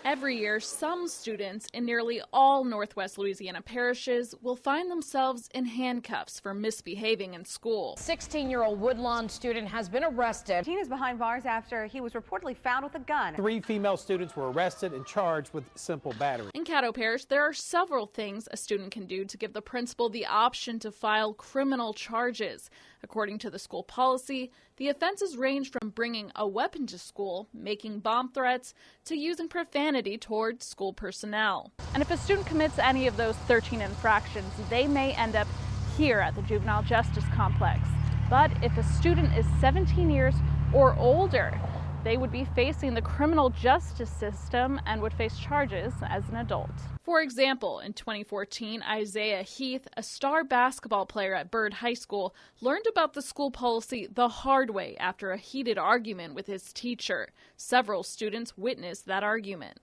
Every year, some students in nearly all Northwest Louisiana parishes will find themselves in handcuffs for misbehaving in school. 16-year-old Woodlawn student has been arrested. He is behind bars after he was reportedly found with a gun. 3 female students were arrested and charged with simple battery. In Caddo Parish, there are several things a student can do to give the principal the option to file criminal charges. According to the school policy, the offenses range from bringing a weapon to school, making bomb threats, to using profanity toward school personnel. And if a student commits any of those 13 infractions, they may end up here at the Juvenile Justice Complex. But if a student is 17 years or older, they would be facing the criminal justice system and would face charges as an adult. For example, in 2014, Isaiah Heath, a star basketball player at Byrd High School, learned about the school policy the hard way after a heated argument with his teacher. Several students witnessed that argument.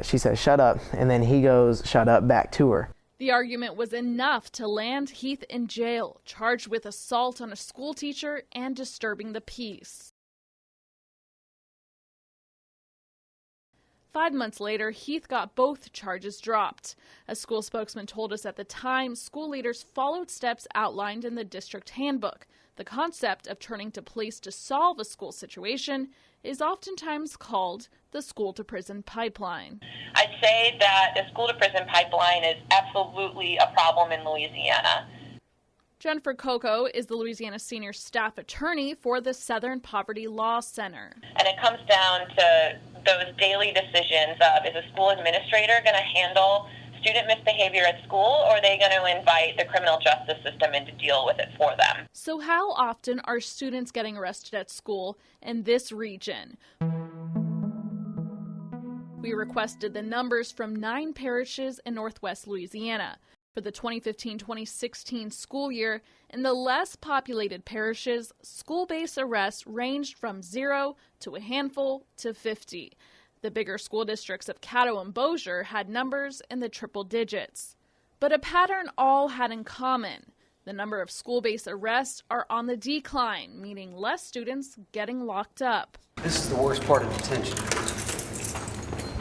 She says, "Shut up," and then he goes, "Shut up," back to her. The argument was enough to land Heath in jail, charged with assault on a school teacher and disturbing the peace. 5 months later, Heath got both charges dropped. A school spokesman told us at the time, school leaders followed steps outlined in the district handbook. The concept of turning to police to solve a school situation is oftentimes called the school-to-prison pipeline. I'd say that the school-to-prison pipeline is absolutely a problem in Louisiana. Jennifer Coco is the Louisiana Senior Staff Attorney for the Southern Poverty Law Center. And it comes down to those daily decisions of, is a school administrator going to handle student misbehavior at school, or are they going to invite the criminal justice system in to deal with it for them? So how often are students getting arrested at school in this region? We requested the numbers from 9 parishes in Northwest Louisiana. For the 2015-2016 school year, in the less populated parishes, school-based arrests ranged from 0 to a handful to 50. The bigger school districts of Caddo and Bossier had numbers in the triple digits. But a pattern all had in common. The number of school-based arrests are on the decline, meaning less students getting locked up. This is the worst part of detention.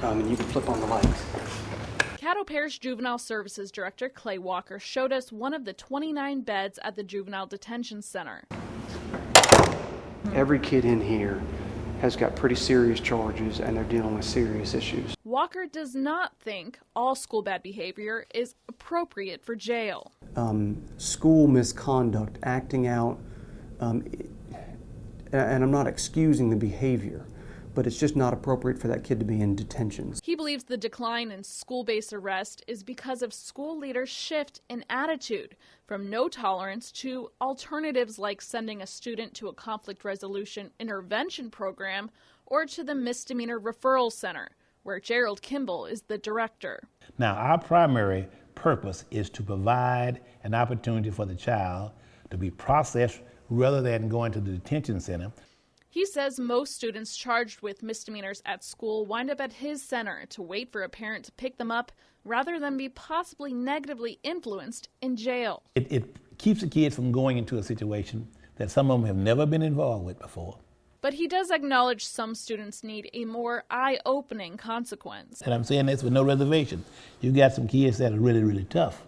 And you can flip on the lights. Caddo Parish Juvenile Services Director Clay Walker showed us one of the 29 beds at the Juvenile Detention Center. Every kid in here has got pretty serious charges and they're dealing with serious issues. Walker does not think all school bad behavior is appropriate for jail. School misconduct, acting out, and I'm not excusing the behavior, but it's just not appropriate for that kid to be in detention. He believes the decline in school-based arrest is because of school leaders' shift in attitude from no tolerance to alternatives like sending a student to a conflict resolution intervention program or to the misdemeanor referral center, where Gerald Kimball is the director. Now, our primary purpose is to provide an opportunity for the child to be processed rather than going to the detention center. He says most students charged with misdemeanors at school wind up at his center to wait for a parent to pick them up rather than be possibly negatively influenced in jail. It keeps the kids from going into a situation that some of them have never been involved with before. But he does acknowledge some students need a more eye-opening consequence. And I'm saying this with no reservation. You got some kids that are really, really tough.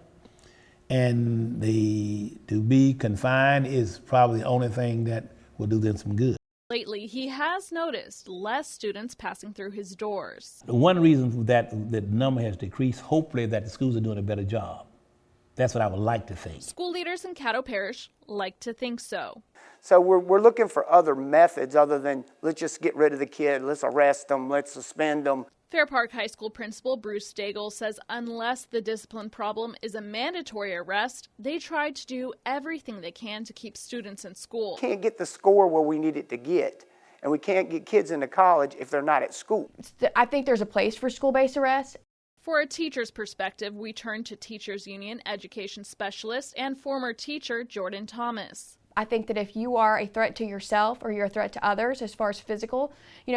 And to be confined is probably the only thing that will do them some good. Lately, he has noticed less students passing through his doors. One reason that the number has decreased, hopefully that the schools are doing a better job. That's what I would like to think. School leaders in Caddo Parish like to think so. So we're looking for other methods other than let's just get rid of the kid, let's arrest them, let's suspend them. Fair Park High School principal Bruce Stagel says unless the discipline problem is a mandatory arrest, they try to do everything they can to keep students in school. We can't get the score where we need it to get, and we can't get kids into college if they're not at school. I think there's a place for school-based arrest. For a teacher's perspective, we turn to Teachers Union education specialist and former teacher Jordan Thomas. I think that if you are a threat to yourself or you're a threat to others as far as physical,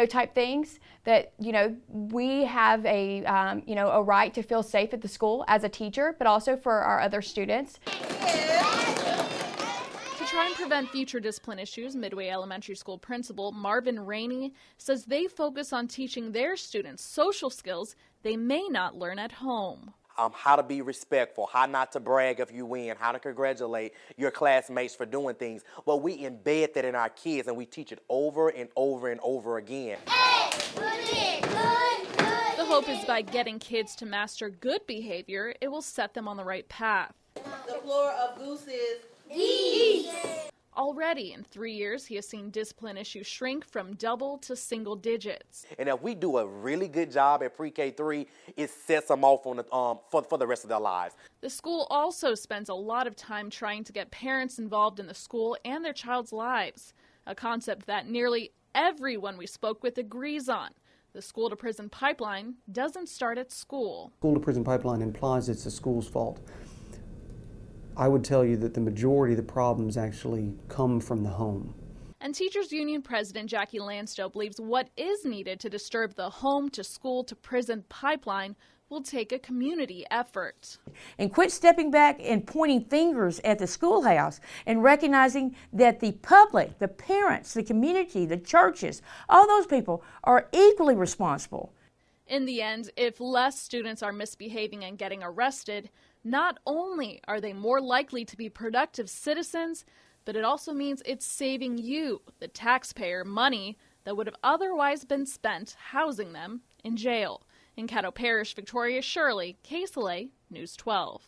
type things, that, we have a right to feel safe at the school as a teacher, but also for our other students. To try and prevent future discipline issues, Midway Elementary School principal Marvin Rainey says they focus on teaching their students social skills they may not learn at home. How to be respectful, how not to brag if you win, how to congratulate your classmates for doing things. But we embed that in our kids and we teach it over and over and over again. The hope is by getting kids to master good behavior, it will set them on the right path. The floor of Goose is geese. Already in 3 years, he has seen discipline issues shrink from double to single digits. And if we do a really good job at pre-K 3, it sets them off on the, for the rest of their lives. The school also spends a lot of time trying to get parents involved in the school and their child's lives, a concept that nearly everyone we spoke with agrees on. The school-to-prison pipeline doesn't start at school. School-to-prison pipeline implies it's the school's fault. I would tell you that the majority of the problems actually come from the home. And Teachers Union President Jackie Landstow believes what is needed to disturb the home-to-school-to-prison pipeline will take a community effort. And quit stepping back and pointing fingers at the schoolhouse and recognizing that the public, the parents, the community, the churches, all those people are equally responsible. In the end, if less students are misbehaving and getting arrested, not only are they more likely to be productive citizens, but it also means it's saving you, the taxpayer, money that would have otherwise been spent housing them in jail. In Caddo Parish, Victoria Shirley, KSLA News 12.